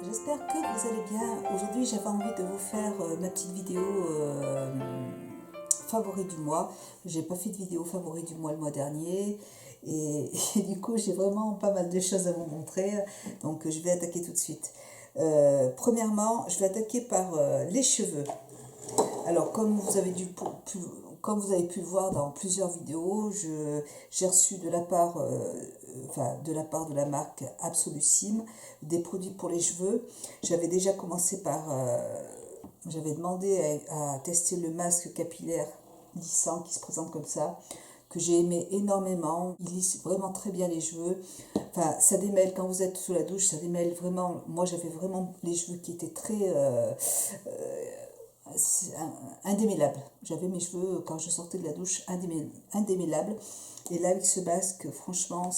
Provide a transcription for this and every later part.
j'espère que vous allez bien. Aujourd'hui j'avais envie de vous faire ma petite vidéo favori du mois. J'ai pas fait de vidéo favori du mois le mois dernier et du coup j'ai vraiment pas mal de choses à vous montrer. Donc je vais attaquer tout de suite. Premièrement, je vais attaquer par les cheveux. Alors comme vous avez pu le voir dans plusieurs vidéos, j'ai reçu de la part de la marque Absolucime des produits pour les cheveux. J'avais déjà commencé j'avais demandé à tester le masque capillaire lissant qui se présente comme ça, que j'ai aimé énormément. Il lisse vraiment très bien les cheveux. Enfin, ça démêle quand vous êtes sous la douche, ça démêle vraiment. Moi, j'avais vraiment les cheveux qui étaient très indémêlables. J'avais mes cheveux quand je sortais de la douche indémêlables. Et là, avec ce masque, franchement,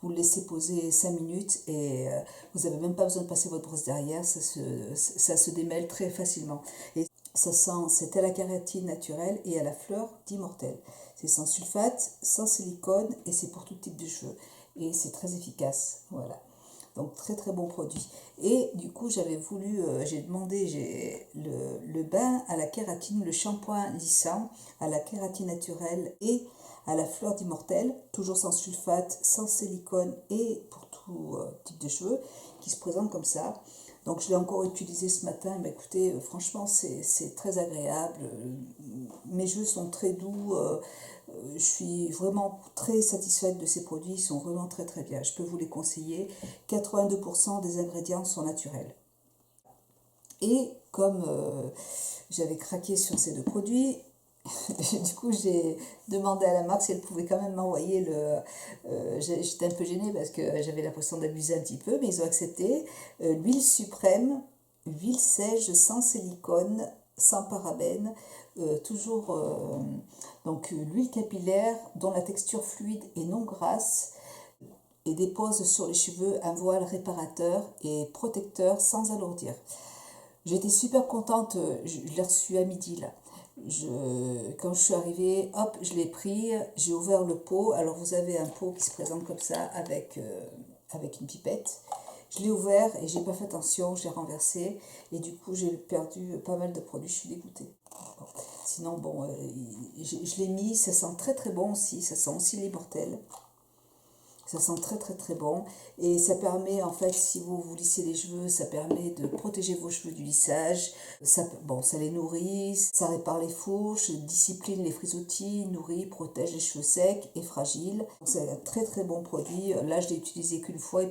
vous le laissez poser 5 minutes et vous n'avez même pas besoin de passer votre brosse derrière, ça se démêle très facilement. Et c'est à la kératine naturelle et à la fleur d'immortel. C'est sans sulfate, sans silicone et c'est pour tout type de cheveux. Et c'est très efficace, voilà. Donc très très bon produit. Et du coup j'ai demandé le bain à la kératine, le shampoing lissant à la kératine naturelle et à la fleur d'immortel, toujours sans sulfate, sans silicone et pour tout type de cheveux, qui se présente comme ça. Donc je l'ai encore utilisé ce matin, mais écoutez, franchement c'est très agréable, mes cheveux sont très doux, je suis vraiment très satisfaite de ces produits, ils sont vraiment très très bien, je peux vous les conseiller. 82% des ingrédients sont naturels. Et comme j'avais craqué sur ces deux produits, du coup j'ai demandé à la marque si elle pouvait quand même m'envoyer j'étais un peu gênée parce que j'avais l'impression d'abuser un petit peu, mais ils ont accepté l'huile suprême, huile sèche sans silicone, sans parabènes, toujours donc l'huile capillaire dont la texture fluide et non grasse et dépose sur les cheveux un voile réparateur et protecteur sans alourdir. J'étais super contente, je l'ai reçu à midi là. Quand je suis arrivée, hop, je l'ai pris, j'ai ouvert le pot. Alors vous avez un pot qui se présente comme ça avec une pipette. Je l'ai ouvert et j'ai pas fait attention, je l'ai renversé et du coup j'ai perdu pas mal de produits, je suis dégoûtée. Bon. Sinon bon, je l'ai mis, ça sent très très bon aussi, ça sent aussi l'immortel. Ça sent très très très bon et ça permet en fait, si vous vous lissez les cheveux, ça permet de protéger vos cheveux du lissage. Ça les nourrit, ça répare les fourches, discipline les frisottis, nourrit, protège les cheveux secs et fragiles. C'est un très très bon produit. Là je l'ai utilisé qu'une fois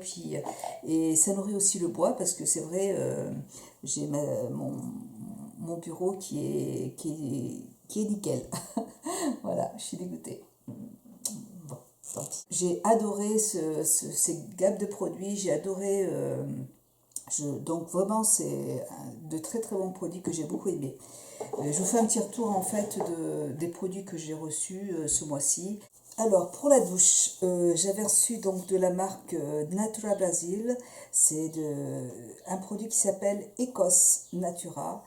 et ça nourrit aussi le bois parce que c'est vrai, j'ai mon bureau qui est nickel. Voilà, je suis dégoûtée. Bon. J'ai adoré ces gammes de produits, j'ai adoré, donc vraiment c'est de très très bons produits que j'ai beaucoup aimé. Je vous fais un petit retour en fait des produits que j'ai reçus ce mois-ci. Alors pour la douche, j'avais reçu donc de la marque Natura Brasil, un produit qui s'appelle Ecos Natura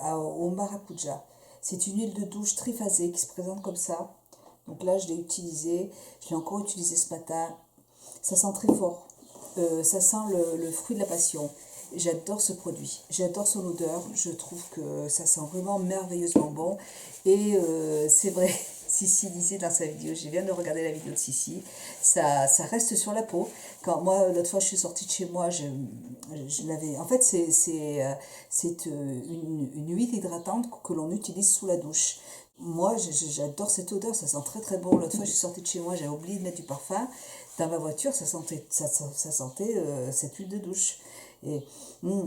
au maracuja. C'est une huile de douche triphasée qui se présente comme ça. Donc là, je l'ai encore utilisé ce matin. Ça sent très fort. Ça sent le fruit de la passion. J'adore ce produit. J'adore son odeur. Je trouve que ça sent vraiment merveilleusement bon. Et c'est vrai, Sissi disait dans sa vidéo, je viens de regarder la vidéo de Sissi, ça reste sur la peau. Quand moi, l'autre fois, je suis sortie de chez moi, je l'avais. En fait, c'est une huile hydratante que l'on utilise sous la douche. Moi, j'adore cette odeur, ça sent très très bon. L'autre fois, je suis sortie de chez moi, j'avais oublié de mettre du parfum. Dans ma voiture, ça sentait cette huile de douche. Et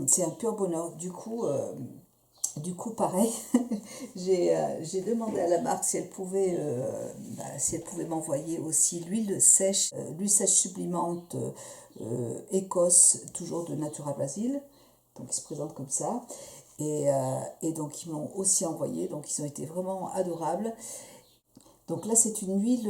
c'est un pur bonheur. Du coup pareil, j'ai demandé à la marque si elle pouvait m'envoyer aussi l'huile sèche sublimante Écosse, toujours de Natura Brasil. Donc, il se présente comme ça. Et donc, ils m'ont aussi envoyé. Donc, ils ont été vraiment adorables. Donc là, c'est une huile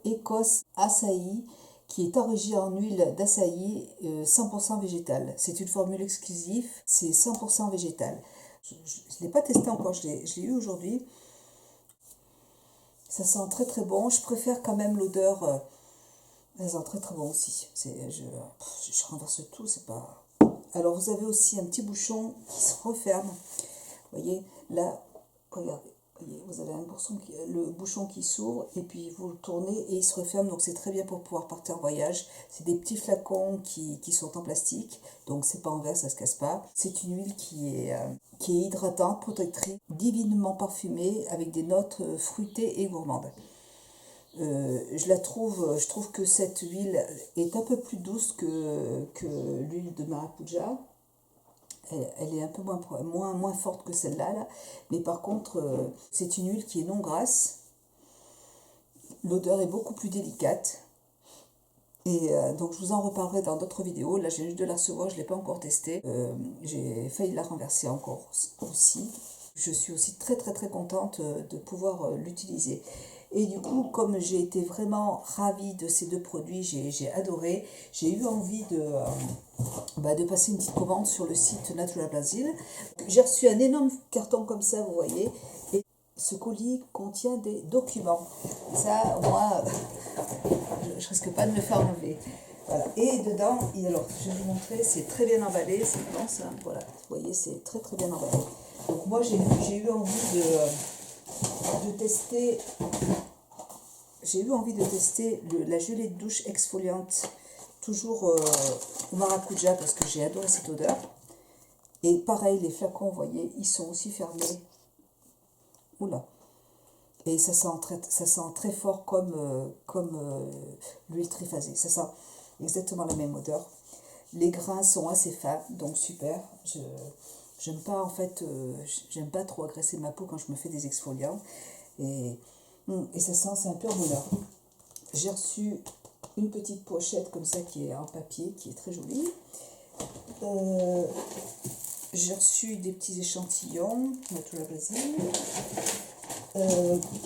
Écosse açaï qui est enrichie en huile d'açaï 100% végétale. C'est une formule exclusive, c'est 100% végétal. Je ne l'ai pas testé encore, je l'ai eu aujourd'hui. Ça sent très très bon. Je préfère quand même l'odeur. Ça sent très très bon aussi. Je renverse tout, c'est pas. Alors vous avez aussi un petit bouchon qui se referme. Vous voyez, là, regardez. Vous avez le bouchon qui s'ouvre et puis vous le tournez et il se referme, donc c'est très bien pour pouvoir partir en voyage. C'est des petits flacons qui sont en plastique, donc c'est pas en verre, ça se casse pas. C'est une huile qui est hydratante, protectrice, divinement parfumée avec des notes fruitées et gourmandes. Je trouve que cette huile est un peu plus douce que l'huile de maracuja. Elle est un peu moins forte que celle-là, là. Mais par contre, c'est une huile qui est non grasse. L'odeur est beaucoup plus délicate. Et donc je vous en reparlerai dans d'autres vidéos. Là, j'ai juste de la recevoir, je ne l'ai pas encore testée. J'ai failli la renverser encore aussi. Je suis aussi très très très contente de pouvoir l'utiliser. Et du coup, comme j'ai été vraiment ravie de ces deux produits, j'ai adoré, j'ai eu envie de passer une petite commande sur le site Natural Brazil. J'ai reçu un énorme carton comme ça, vous voyez, et ce colis contient des documents. Ça, moi, je risque pas de me faire enlever. Voilà. Et dedans, alors, je vais vous montrer, c'est très bien emballé, c'est bon ça, voilà, vous voyez, c'est très très bien emballé. Donc moi, j'ai eu envie de tester... J'ai eu envie de tester la gelée de douche exfoliante, toujours au maracuja, parce que j'ai adoré cette odeur. Et pareil, les flacons, vous voyez, ils sont aussi fermés. Oula. Et ça sent très fort comme l'huile triphasée. Ça sent exactement la même odeur. Les grains sont assez fins, donc super. J'aime pas, en fait, j'aime pas trop agresser ma peau quand je me fais des exfoliants. Et ça sent, c'est un pur bonheur. J'ai reçu une petite pochette comme ça qui est en papier, qui est très jolie. J'ai reçu des petits échantillons, Natural Brazil.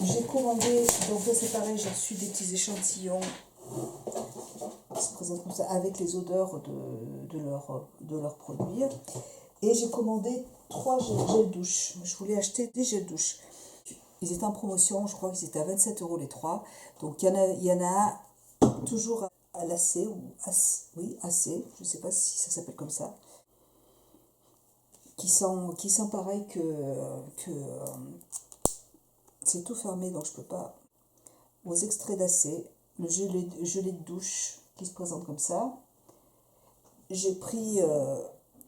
J'ai commandé, donc là c'est pareil, j'ai reçu des petits échantillons qui se présentent comme ça avec les odeurs de leurs produits. Et j'ai commandé 3 gels douche. Je voulais acheter des gels douche. Ils étaient en promotion, je crois qu'ils étaient à 27 € les 3. Donc il y en a toujours à lacet, oui, AC, je ne sais pas si ça s'appelle comme ça, qui sent pareil que c'est tout fermé, donc je peux pas. Aux extraits d'acé, le gelé de douche qui se présente comme ça. J'ai pris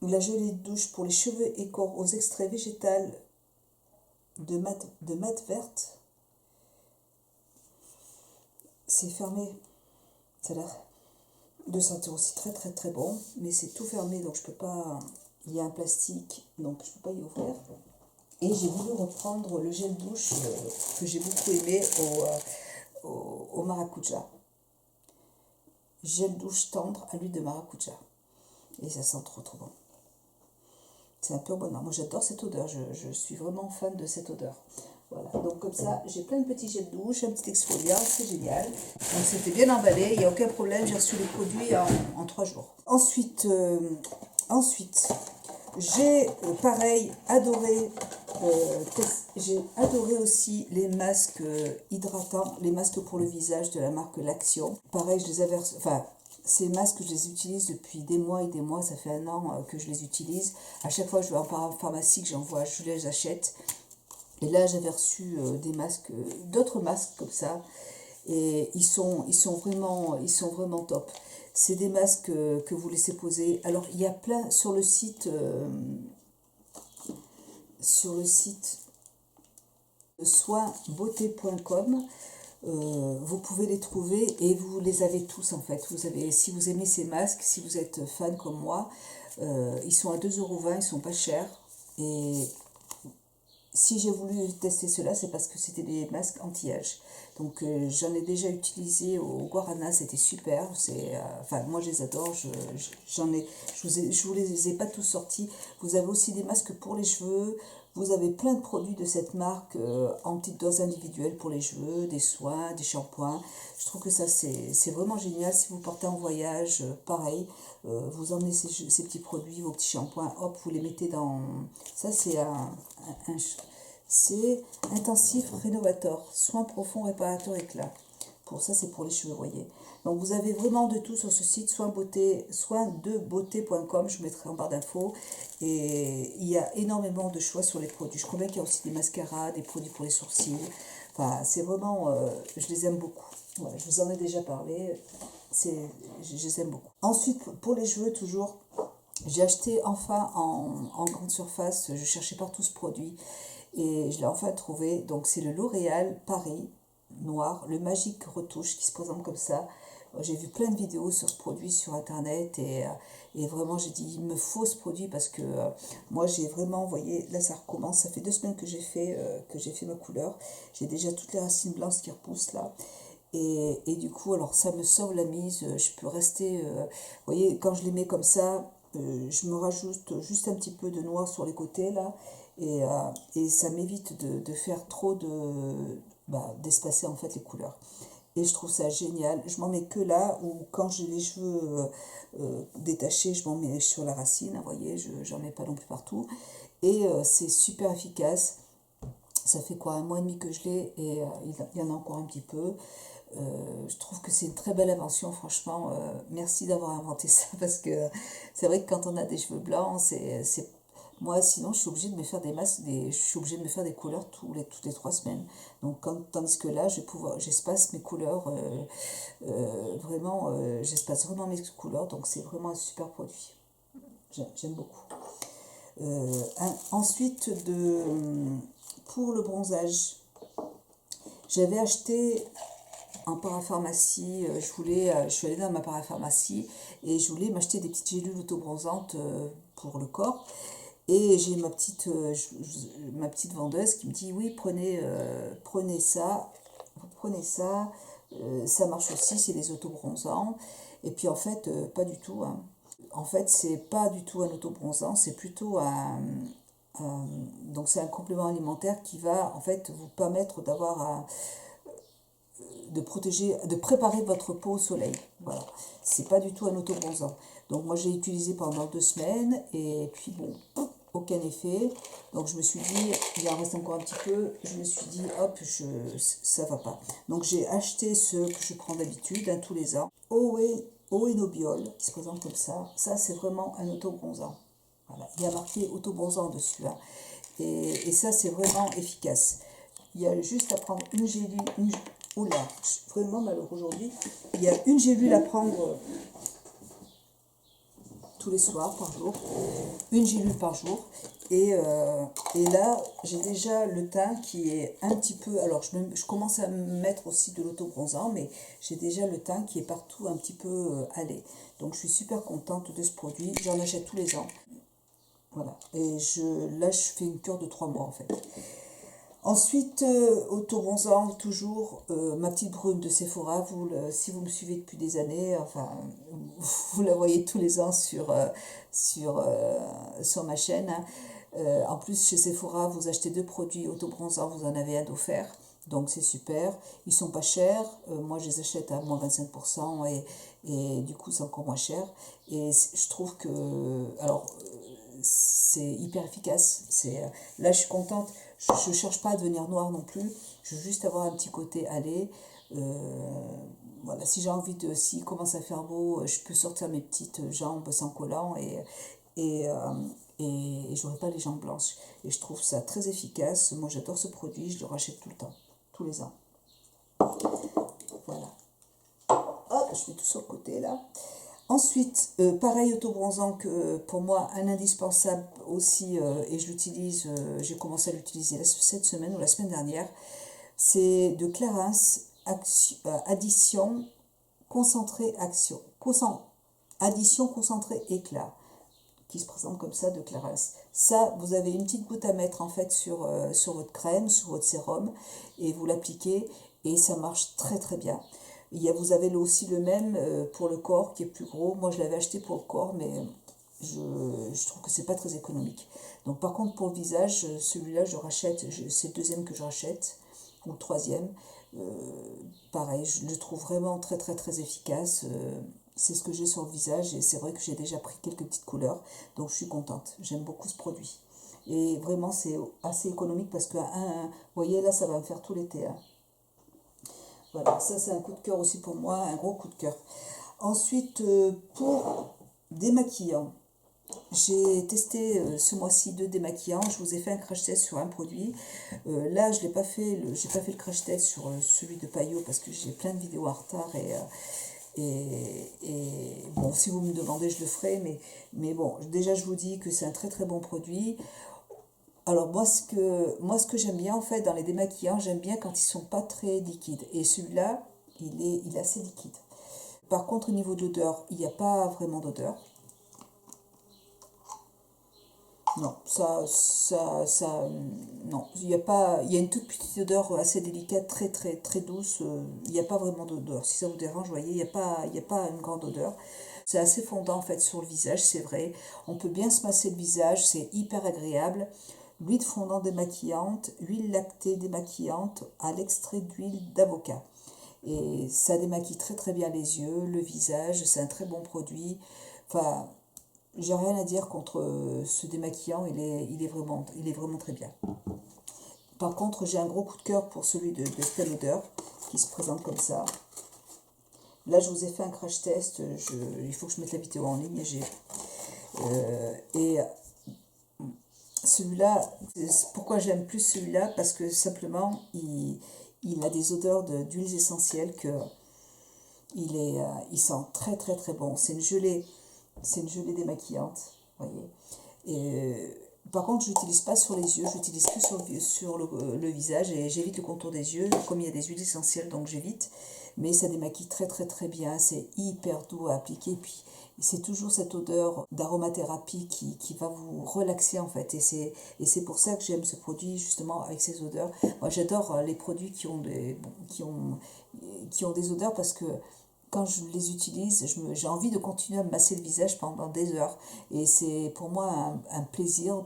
la gelée de douche pour les cheveux et corps aux extraits végétal de mat verte. C'est fermé. Ça a l'air de sentir aussi très très très bon, mais c'est tout fermé, donc je peux pas. Il y a un plastique, donc je peux pas y ouvrir. Et j'ai voulu reprendre le gel douche que j'ai beaucoup aimé au maracuja. Gel douche tendre à l'huile de maracuja. Et ça sent trop trop bon. C'est un pur bonheur. Moi j'adore cette odeur, je suis vraiment fan de cette odeur. Voilà, donc comme ça, j'ai plein de petits gels douche, un petit exfoliant, c'est génial. Donc c'était bien emballé, il n'y a aucun problème, j'ai reçu les produits en 3 jours. Ensuite j'ai pareil adoré, j'ai adoré aussi les masques hydratants, les masques pour le visage de la marque L'Action. Pareil, je les avais, enfin, ces masques, je les utilise depuis des mois et des mois, ça fait 1 an que je les utilise. À chaque fois que je vais en pharmacie, que je les achète. Et là, j'avais reçu des masques, d'autres masques comme ça, et ils sont vraiment top. C'est des masques que vous laissez poser. Alors, il y a plein sur le site soinbeauté.com. Vous pouvez les trouver et vous les avez tous en fait. Si vous aimez ces masques, si vous êtes fan comme moi, ils sont à 2,20 €, ils sont pas chers. Et si j'ai voulu tester cela, c'est parce que c'était des masques anti-âge. Donc j'en ai déjà utilisé au Guarana, c'était super. Enfin, moi je les adore, je vous les ai pas tous sortis. Vous avez aussi des masques pour les cheveux. Vous avez plein de produits de cette marque en petite dose individuelle pour les cheveux, des soins, des shampoings. Je trouve que ça c'est vraiment génial. Si vous partez en voyage, pareil, vous emmenez ces petits produits, vos petits shampoings, hop, vous les mettez dans... Ça c'est intensif rénovateur, soin profond réparateur éclat. Pour ça, c'est pour les cheveux, vous voyez. Donc, vous avez vraiment de tout sur ce site, soindebobeauté.com, je vous mettrai en barre d'infos. Et il y a énormément de choix sur les produits. Je crois bien qu'il y a aussi des mascaras, des produits pour les sourcils. Enfin, c'est vraiment, je les aime beaucoup. Voilà, je vous en ai déjà parlé, je les aime beaucoup. Ensuite, pour les cheveux, toujours, j'ai acheté enfin en grande surface, je cherchais partout ce produit. Et je l'ai enfin trouvé. Donc, c'est le L'Oréal Paris Noir, le Magique Retouche qui se présente comme ça. J'ai vu plein de vidéos sur ce produit sur internet et vraiment j'ai dit il me faut ce produit parce que moi j'ai vraiment, vous voyez, là ça recommence, ça fait 2 semaines que j'ai fait ma couleur, j'ai déjà toutes les racines blanches qui repoussent là et du coup alors ça me sauve la mise, je peux rester, vous voyez, quand je les mets comme ça, je me rajoute juste un petit peu de noir sur les côtés là et ça m'évite de faire trop d'espacer en fait les couleurs. Et je trouve ça génial. Je m'en mets que là, ou quand j'ai les cheveux détachés, je m'en mets sur la racine, vous voyez, j'en mets pas non plus partout. Et c'est super efficace. Ça fait quoi, 1 mois et demi que je l'ai, et il y en a encore un petit peu. Je trouve que c'est une très belle invention, franchement. Merci d'avoir inventé ça, parce que c'est vrai que quand on a des cheveux blancs, moi, sinon, je suis obligée de me faire des masques, je suis obligée de me faire des couleurs toutes les 3 semaines. Donc, tandis que là, j'espace mes couleurs, vraiment, j'espace vraiment mes couleurs, donc c'est vraiment un super produit. J'aime beaucoup. Ensuite, pour le bronzage, j'avais acheté en parapharmacie, je suis allée dans ma parapharmacie et je voulais m'acheter des petites gélules autobronzantes pour le corps. Et j'ai ma petite vendeuse qui me dit oui, prenez ça, ça marche aussi, c'est des autobronzants. Et puis en fait, pas du tout, hein. En fait, c'est pas du tout un autobronzant, c'est plutôt donc c'est un complément alimentaire qui va en fait vous permettre de protéger, de préparer votre peau au soleil. Voilà, c'est pas du tout un autobronzant. Donc moi j'ai utilisé pendant 2 semaines et puis bon, aucun effet. Donc je me suis dit, il en reste encore un petit peu. Je me suis dit, hop, ça va pas. Donc j'ai acheté ce que je prends d'habitude, hein, tous les ans. Oenobiol, qui se présente comme ça. Ça c'est vraiment un autobronzant. Voilà, il y a marqué autobronzant dessus, hein. Et ça c'est vraiment efficace. Il y a juste à prendre une gélule. Oula, je suis vraiment malheureux aujourd'hui. Il y a une gélule à prendre tous les soirs par jour. Une gélule par jour. Et là, j'ai déjà le teint qui est un petit peu... Alors, je commence à me mettre aussi de l'autobronzant, mais j'ai déjà le teint qui est partout un petit peu allé. Donc, je suis super contente de ce produit. J'en achète tous les ans. Voilà. Et là, je fais une cure de 3 mois, en fait. Ensuite, autobronzant, toujours, ma petite brune de Sephora, si vous me suivez depuis des années, enfin, vous la voyez tous les ans sur ma chaîne, hein. En plus, chez Sephora, vous achetez 2 produits autobronzants, vous en avez un d'offert, donc c'est super. Ils sont pas chers, moi je les achète à moins 25% et du coup c'est encore moins cher. Et je trouve que, alors, c'est hyper efficace. Là, je suis contente. Je ne cherche pas à devenir noire non plus. Je veux juste avoir un petit côté allé. Voilà, si j'ai envie s'il commence à faire beau, je peux sortir mes petites jambes sans collant et, euh, et j'aurai pas les jambes blanches. Et je trouve ça très efficace. Moi, j'adore ce produit. Je le rachète tout le temps, tous les ans. Voilà. Hop, je mets tout sur le côté là. Ensuite, pareil autobronzant que pour moi, un indispensable aussi, et je l'utilise, j'ai commencé à l'utiliser cette semaine ou la semaine dernière, c'est de Clarins Addition Concentré Action. Addition Concentré Éclat, qui se présente comme ça de Clarins. Ça, vous avez une petite goutte à mettre en fait sur votre crème, sur votre sérum, et vous l'appliquez, et ça marche très très bien. Vous avez aussi le même pour le corps qui est plus gros. Moi je l'avais acheté pour le corps, mais je trouve que c'est pas très économique. Donc par contre pour le visage, celui-là je rachète, c'est le deuxième que je rachète, ou le troisième. Pareil, je le trouve vraiment très très très efficace. C'est ce que j'ai sur le visage et c'est vrai que j'ai déjà pris quelques petites couleurs, donc je suis contente. J'aime beaucoup ce produit. Et vraiment c'est assez économique parce que, vous voyez là ça va me faire tout l'été, hein. Voilà, ça c'est un coup de cœur aussi pour moi, un gros coup de cœur. Ensuite, pour démaquillant, j'ai testé ce mois-ci 2 démaquillants. Je vous ai fait un crash test sur un produit. Là, je n'ai pas fait j'ai pas fait le crash test sur celui de Payot parce que j'ai plein de vidéos en retard et bon, si vous me demandez, je le ferai. Mais bon, déjà, je vous dis que c'est un très très bon produit. Alors moi, ce que j'aime bien en fait dans les démaquillants, j'aime bien quand ils sont pas très liquides. Et celui-là, il est assez liquide. Par contre, au niveau de l'odeur, il n'y a pas vraiment d'odeur. Non, non, il y a pas, il y a une toute petite odeur assez délicate, très très très douce. Il n'y a pas vraiment d'odeur. Si ça vous dérange, vous voyez, il y a pas une grande odeur. C'est assez fondant en fait sur le visage, c'est vrai. On peut bien se masser le visage, c'est hyper agréable. L'huile fondant démaquillante, huile lactée démaquillante à l'extrait d'huile d'avocat. Et ça démaquille très très bien les yeux, le visage, c'est un très bon produit. Enfin, j'ai rien à dire contre ce démaquillant, il est vraiment très bien. Par contre, j'ai un gros coup de cœur pour celui de Estée Lauder, qui se présente comme ça. Là, je vous ai fait un crash test, il faut que je mette la vidéo en ligne. Et celui-là, pourquoi j'aime plus celui-là? Parce que simplement, il a des odeurs d'huiles essentielles que il sent très très très bon. C'est une gelée démaquillante, voyez. Par contre, je n'utilise pas sur les yeux, j'utilise que sur le visage et j'évite le contour des yeux. Comme il y a des huiles essentielles, donc j'évite. Mais ça démaquille très très très bien, c'est hyper doux à appliquer. Puis c'est toujours cette odeur d'aromathérapie qui va vous relaxer en fait. Et c'est pour ça que j'aime ce produit justement avec ces odeurs. Moi j'adore les produits qui ont des odeurs parce que quand je les utilise, j'ai envie de continuer à me masser le visage pendant des heures. Et c'est pour moi un plaisir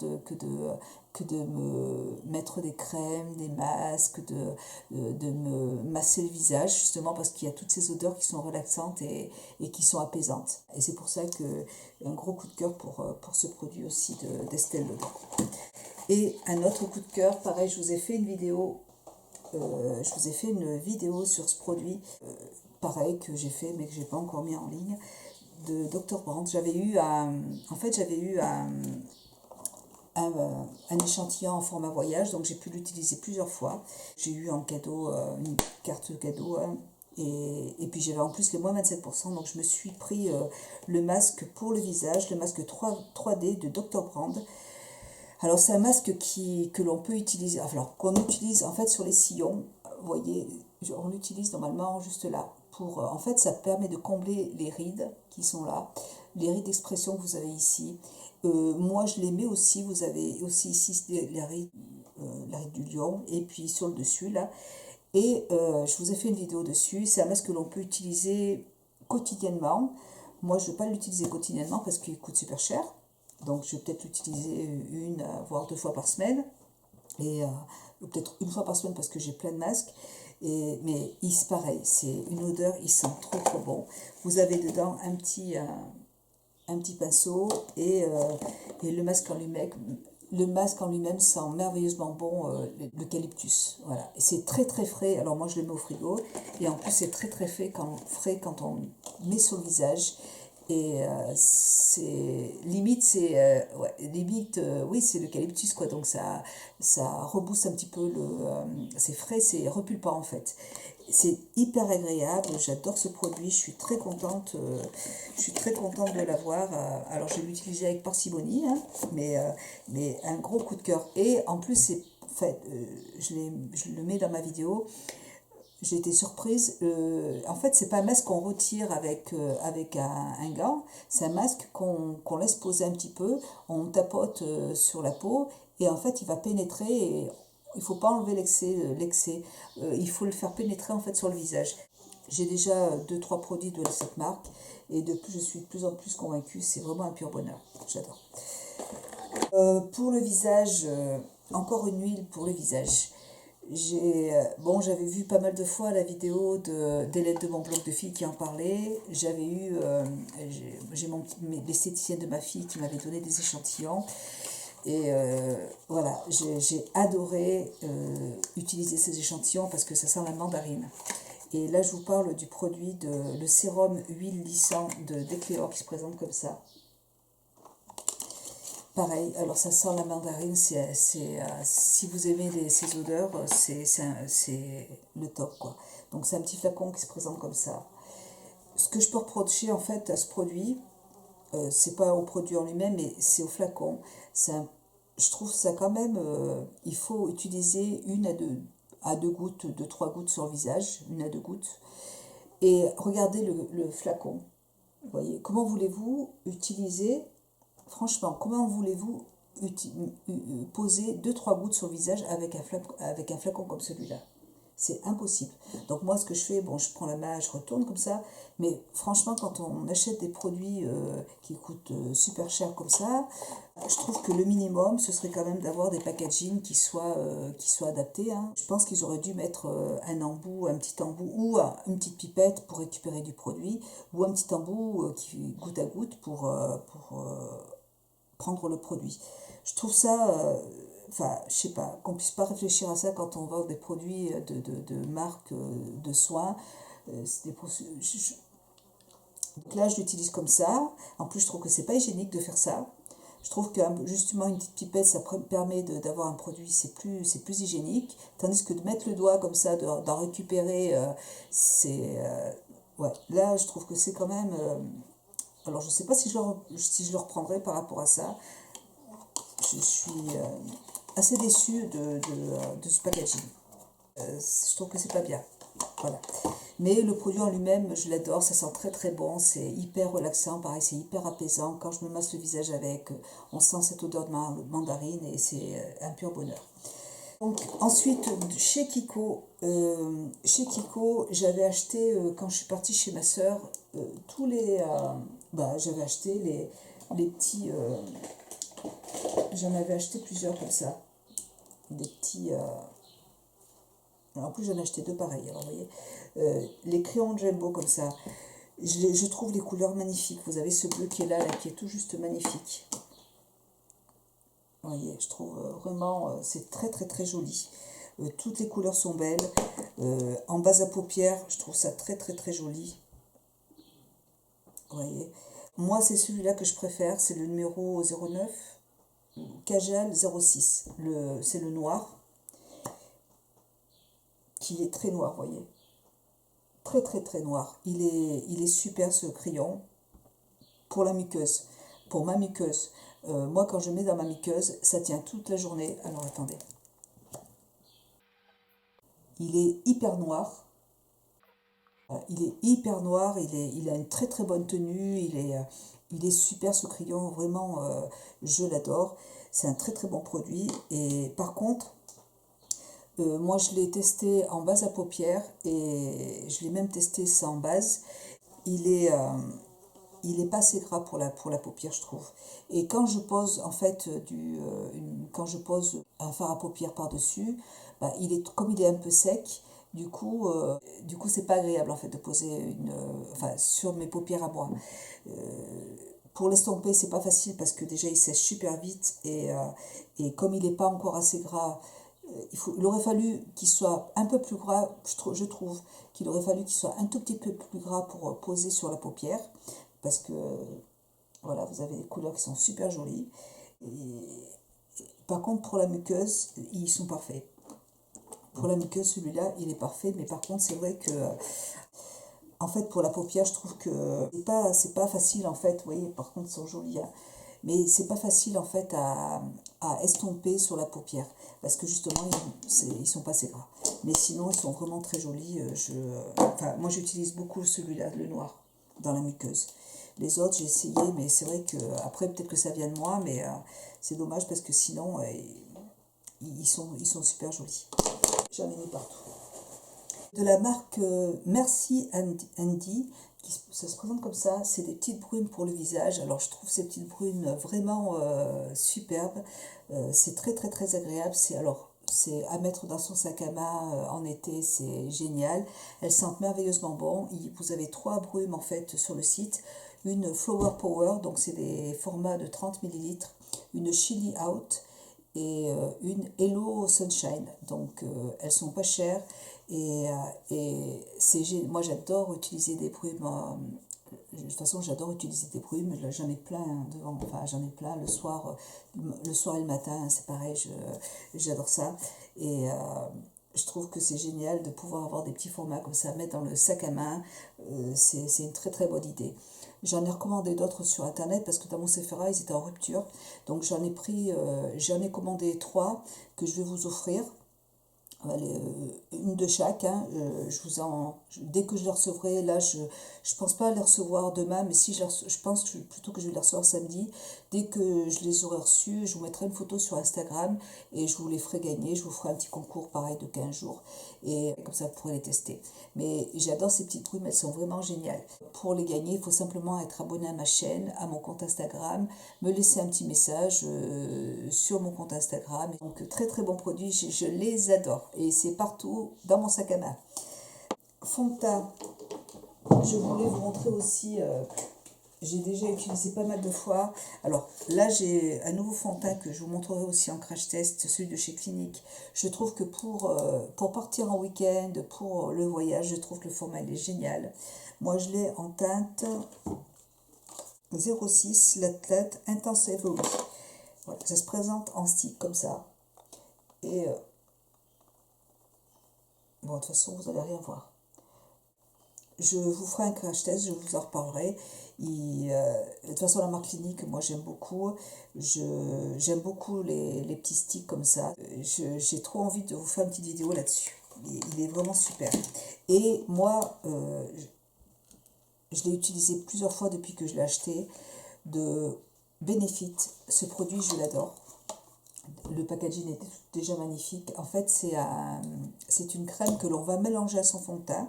que de me mettre des crèmes, des masques, de me masser le visage, justement parce qu'il y a toutes ces odeurs qui sont relaxantes et qui sont apaisantes. Et c'est pour ça que un gros coup de cœur pour ce produit aussi d'Estée Lauder. Et un autre coup de cœur, pareil, je vous ai fait une vidéo sur ce produit, pareil, que j'ai fait mais que j'ai pas encore mis en ligne, de Dr. Brandt. J'avais eu un échantillon en format voyage, donc j'ai pu l'utiliser plusieurs fois. J'ai eu en cadeau une carte cadeau, hein, et puis j'avais en plus les moins 27%, donc je me suis pris le masque pour le visage, le masque 3D de Dr. Brandt. Alors c'est un masque que l'on peut utiliser, alors qu'on utilise en fait sur les sillons, vous voyez, on l'utilise normalement juste là. En fait, ça permet de combler les rides qui sont là, les rides d'expression que vous avez ici. Moi, je les mets aussi, vous avez aussi ici la ride du lion, et puis sur le dessus là. Et je vous ai fait une vidéo dessus, c'est un masque que l'on peut utiliser quotidiennement. Moi, je ne vais pas l'utiliser quotidiennement parce qu'il coûte super cher. Donc, je vais peut-être l'utiliser une, voire 2 fois par semaine. Et peut-être une fois par semaine parce que j'ai plein de masques. Mais pareil, c'est une odeur, il sent trop trop bon. Vous avez dedans un petit pinceau et le masque en lui-même sent merveilleusement bon l'eucalyptus. Voilà. Et c'est très très frais. Alors moi je le mets au frigo et en plus c'est très très frais quand on met sur le visage. Et oui, c'est l'eucalyptus quoi, donc ça rebooste un petit peu c'est frais, c'est repulpant en fait. C'est hyper agréable, j'adore ce produit, je suis très contente de l'avoir. Alors je vais l'utiliser avec parcimonie, hein, mais un gros coup de cœur. Et en plus, je le mets dans ma vidéo. J'ai été surprise. En fait, c'est pas un masque qu'on retire avec un gant. C'est un masque qu'on laisse poser un petit peu. On tapote sur la peau et en fait, il va pénétrer. Et il faut pas enlever l'excès. Il faut le faire pénétrer en fait sur le visage. J'ai déjà 2-3 produits de cette marque et je suis de plus en plus convaincue. C'est vraiment un pur bonheur. J'adore. Pour le visage, encore une huile pour le visage. J'avais vu pas mal de fois la vidéo d'Hélène de mon blog de filles qui en parlait. J'ai l'esthéticienne de ma fille qui m'avait donné des échantillons. Et voilà, j'ai adoré utiliser ces échantillons parce que ça sent la mandarine. Et là, je vous parle du produit, le sérum huile lissant de Decléor qui se présente comme ça. Pareil, alors ça sent la mandarine, si vous aimez ces odeurs, c'est le top, quoi. Donc c'est un petit flacon qui se présente comme ça. Ce que je peux reprocher en fait à ce produit, c'est pas au produit en lui-même, mais c'est au flacon. Je trouve ça quand même, il faut utiliser une à deux gouttes, deux, trois gouttes sur le visage, une à deux gouttes. Et regardez le flacon. Vous voyez, comment voulez-vous utiliser, franchement, comment voulez-vous poser deux, trois gouttes sur le visage avec un flacon comme celui-là? C'est impossible. Donc moi, ce que je fais, bon, je prends la main, je retourne comme ça, mais franchement, quand on achète des produits qui coûtent super cher comme ça, je trouve que le minimum, ce serait quand même d'avoir des packaging qui soient adaptés, hein. Je pense qu'ils auraient dû mettre un embout, un petit embout, ou une petite pipette pour récupérer du produit, ou un petit embout qui goutte à goutte pour prendre le produit. Je trouve ça, enfin, je sais pas, qu'on puisse pas réfléchir à ça quand on vend des produits de marque de soins. C'est des Donc là, je l'utilise comme ça. En plus, je trouve que c'est pas hygiénique de faire ça. Je trouve que justement une petite pipette, ça permet d'avoir un produit, c'est plus hygiénique. Tandis que de mettre le doigt comme ça, d'en récupérer, c'est... ouais, là, je trouve que c'est quand même... alors, je sais pas si je le reprendrai par rapport à ça. Je suis assez déçue de ce packaging. Je trouve que c'est pas bien. Voilà. Mais le produit en lui-même, je l'adore, ça sent très très bon, c'est hyper relaxant, pareil, c'est hyper apaisant. Quand je me masse le visage avec, on sent cette odeur de mandarine et c'est un pur bonheur. Donc, ensuite, chez Kiko, j'avais acheté, quand je suis partie chez ma soeur, tous les... j'avais acheté les petits... j'en avais acheté plusieurs comme ça. Des petits... en plus, j'en ai acheté deux pareils, alors vous voyez. Les crayons Jumbo comme ça. Je trouve les couleurs magnifiques. Vous avez ce bleu qui est là, qui est tout juste magnifique. Vous voyez, je trouve vraiment, c'est très très très joli. Toutes les couleurs sont belles. En base à paupières, je trouve ça très très très joli. Vous voyez. Moi, c'est celui-là que je préfère, c'est le numéro 09, Kajal 06. C'est le noir, qui est très noir, vous voyez. Très très très noir. Il est super ce crayon pour la muqueuse. Pour ma muqueuse. Moi, quand je mets dans ma muqueuse, ça tient toute la journée. Alors, attendez. Il est hyper noir. Il est hyper noir. Il a une très très bonne tenue. Il est super ce crayon. Vraiment, je l'adore. C'est un très très bon produit. Et par contre, moi, je l'ai testé en base à paupières et je l'ai même testé sans base. Il est pas assez gras pour la paupière, je trouve. Et quand je pose en fait quand je pose un fard à paupières par-dessus, comme il est un peu sec, du coup c'est pas agréable en fait de poser sur mes paupières à moi. Pour l'estomper, c'est pas facile parce que déjà il sèche super vite et comme il n'est pas encore assez gras, il aurait fallu qu'il soit un peu plus gras, je trouve qu'il aurait fallu qu'il soit un tout petit peu plus gras pour poser sur la paupière, parce que voilà, vous avez des couleurs qui sont super jolies. Par contre, pour la muqueuse, ils sont parfaits. Pour la muqueuse, celui-là, il est parfait, mais par contre, c'est vrai que en fait, pour la paupière, je trouve que c'est pas facile en fait. Vous voyez, par contre, ils sont jolis, hein. Mais c'est pas facile en fait à estomper sur la paupière parce que justement ils sont pas assez gras. Mais sinon ils sont vraiment très jolis. Moi j'utilise beaucoup celui-là, le noir, dans la muqueuse. Les autres j'ai essayé, mais c'est vrai que après peut-être que ça vient de moi, mais c'est dommage parce que sinon ils sont super jolis. J'en ai mis partout. De la marque Merci Andy, ça se présente comme ça, c'est des petites brunes pour le visage. Alors je trouve ces petites brunes vraiment superbes. C'est très très très agréable. C'est à mettre dans son sac à main en été, c'est génial. Elles sentent merveilleusement bon. Vous avez 3 brumes en fait sur le site. Une Flower Power, donc c'est des formats de 30 ml. Une Chili Out et une Hello Sunshine. Donc elles sont pas chères et moi j'adore utiliser des brumes. De toute façon, j'adore utiliser des brumes. J'en ai plein devant, enfin j'en ai plein le soir et le matin, c'est pareil, j'adore ça. Et je trouve que c'est génial de pouvoir avoir des petits formats comme ça, mettre dans le sac à main. C'est une très très bonne idée. J'en ai recommandé d'autres sur internet parce que dans mon Sephora ils étaient en rupture. Donc j'en ai commandé 3 que je vais vous offrir. Allez, une de chaque, hein, dès que je les recevrai, là je pense pas les recevoir demain, mais si je pense plutôt que je vais les recevoir samedi. Dès que je les aurai reçus, je vous mettrai une photo sur Instagram et je vous les ferai gagner. Je vous ferai un petit concours pareil de 15 jours et comme ça vous pourrez les tester. Mais j'adore ces petites brumes, elles sont vraiment géniales. Pour les gagner, il faut simplement être abonné à ma chaîne, à mon compte Instagram, me laisser un petit message sur mon compte Instagram. Donc très très bons produits, je les adore et c'est partout dans mon sac à main. Fond de teint, je voulais vous montrer aussi, j'ai déjà utilisé pas mal de fois. Alors là j'ai un nouveau fond de teint que je vous montrerai aussi en crash test, celui de chez Clinique. Je trouve que pour partir en week-end, pour le voyage, je trouve que le format il est génial. Moi je l'ai en teinte 06, la teinte Intense Evolution. Voilà, ça se présente en stick comme ça. Et bon, de toute façon, vous n'allez rien voir. Je vous ferai un crash test, je vous en reparlerai. De toute façon, la marque Clinique, moi j'aime beaucoup. J'aime beaucoup les petits sticks comme ça. J'ai trop envie de vous faire une petite vidéo là-dessus. Il est vraiment super. Et moi, je l'ai utilisé plusieurs fois depuis que je l'ai acheté. De Benefit, ce produit, je l'adore. Le packaging est déjà magnifique. En fait, c'est une crème que l'on va mélanger à son fond de teint.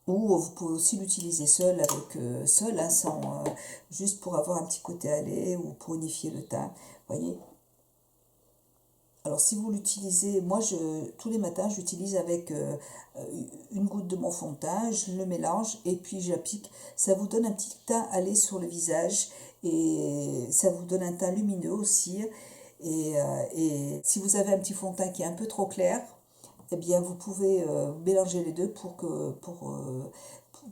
Ou vous pouvez aussi l'utiliser seul, hein, juste pour avoir un petit côté à lait ou pour unifier le teint. Voyez. Alors si vous l'utilisez, moi tous les matins j'utilise avec une goutte de mon fond de teint, je le mélange et puis j'applique. Ça vous donne un petit teint à lait sur le visage et ça vous donne un teint lumineux aussi. Et si vous avez un petit fond de teint qui est un peu trop clair, eh bien vous pouvez mélanger les deux pour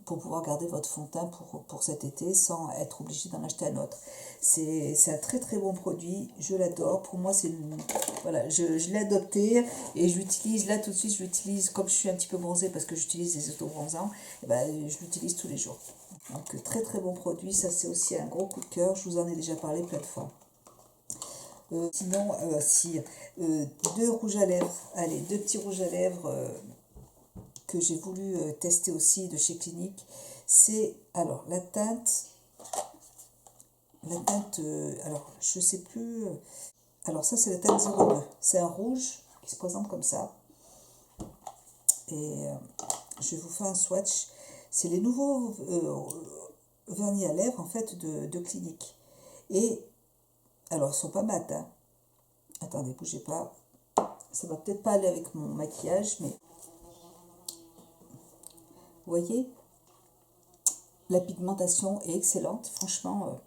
pouvoir garder votre fond de teint pour cet été sans être obligé d'en acheter un autre. C'est un très très bon produit, je l'adore. Pour moi, voilà, je l'ai adopté et je l'utilise là tout de suite. Je l'utilise comme je suis un petit peu bronzée parce que j'utilise des auto-bronzants, et ben, je l'utilise tous les jours. Donc très très bon produit, ça c'est aussi un gros coup de cœur, je vous en ai déjà parlé plein de fois. Sinon, deux rouges à lèvres, allez, deux petits rouges à lèvres que j'ai voulu tester aussi de chez Clinique. C'est, alors, la teinte, alors, je sais plus, alors ça c'est la teinte 02, c'est un rouge qui se présente comme ça. Et je vais vous faire un swatch. C'est les nouveaux vernis à lèvres, en fait, de Clinique. Et alors, ils sont pas mat, hein. Attendez, bougez pas. Ça va peut-être pas aller avec mon maquillage, mais... Vous voyez, la pigmentation est excellente. Franchement,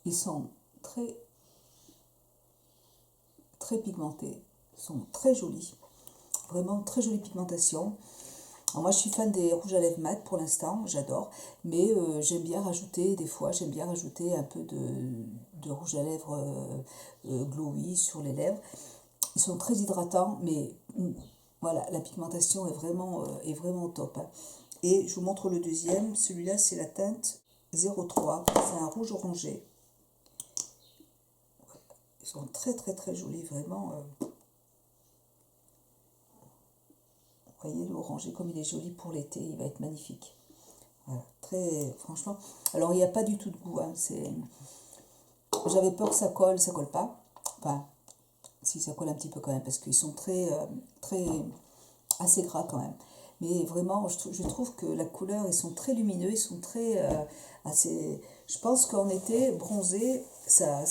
ils sont très, très pigmentés. Ils sont très jolis. Vraiment, très jolie pigmentation. Alors moi, je suis fan des rouges à lèvres mat pour l'instant, j'adore. Mais j'aime bien rajouter, des fois, j'aime bien rajouter un peu de rouge à lèvres glowy sur les lèvres. Ils sont très hydratants, mais voilà, la pigmentation est vraiment au top. Hein. Et je vous montre le deuxième. Celui-là, c'est la teinte 03. C'est un rouge orangé. Ils sont très très très jolis, vraiment. Vous voyez l'orangé, comme il est joli pour l'été, il va être magnifique. Voilà, très franchement. Alors, il n'y a pas du tout de goût. Hein, j'avais peur que ça colle pas. Enfin, si ça colle un petit peu quand même, parce qu'ils sont très assez gras quand même. Mais vraiment, je trouve que la couleur, ils sont très lumineux, ils sont très assez... Je pense qu'en été, bronzé, ça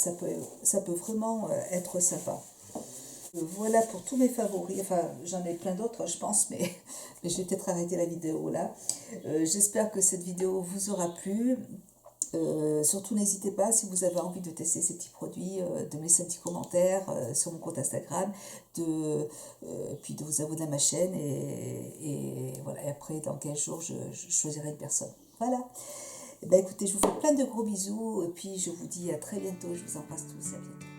peut vraiment être sympa. Voilà pour tous mes favoris. Enfin, j'en ai plein d'autres, je pense, mais je vais peut-être arrêter la vidéo là. J'espère que cette vidéo vous aura plu. Surtout, n'hésitez pas, si vous avez envie de tester ces petits produits, de me laisser un petit commentaire sur mon compte Instagram, puis de vous abonner à ma chaîne. Et voilà, et après, dans 15 jours, je choisirai une personne. Voilà. Eh ben, écoutez, je vous fais plein de gros bisous. Et puis, je vous dis à très bientôt. Je vous embrasse tous. À bientôt.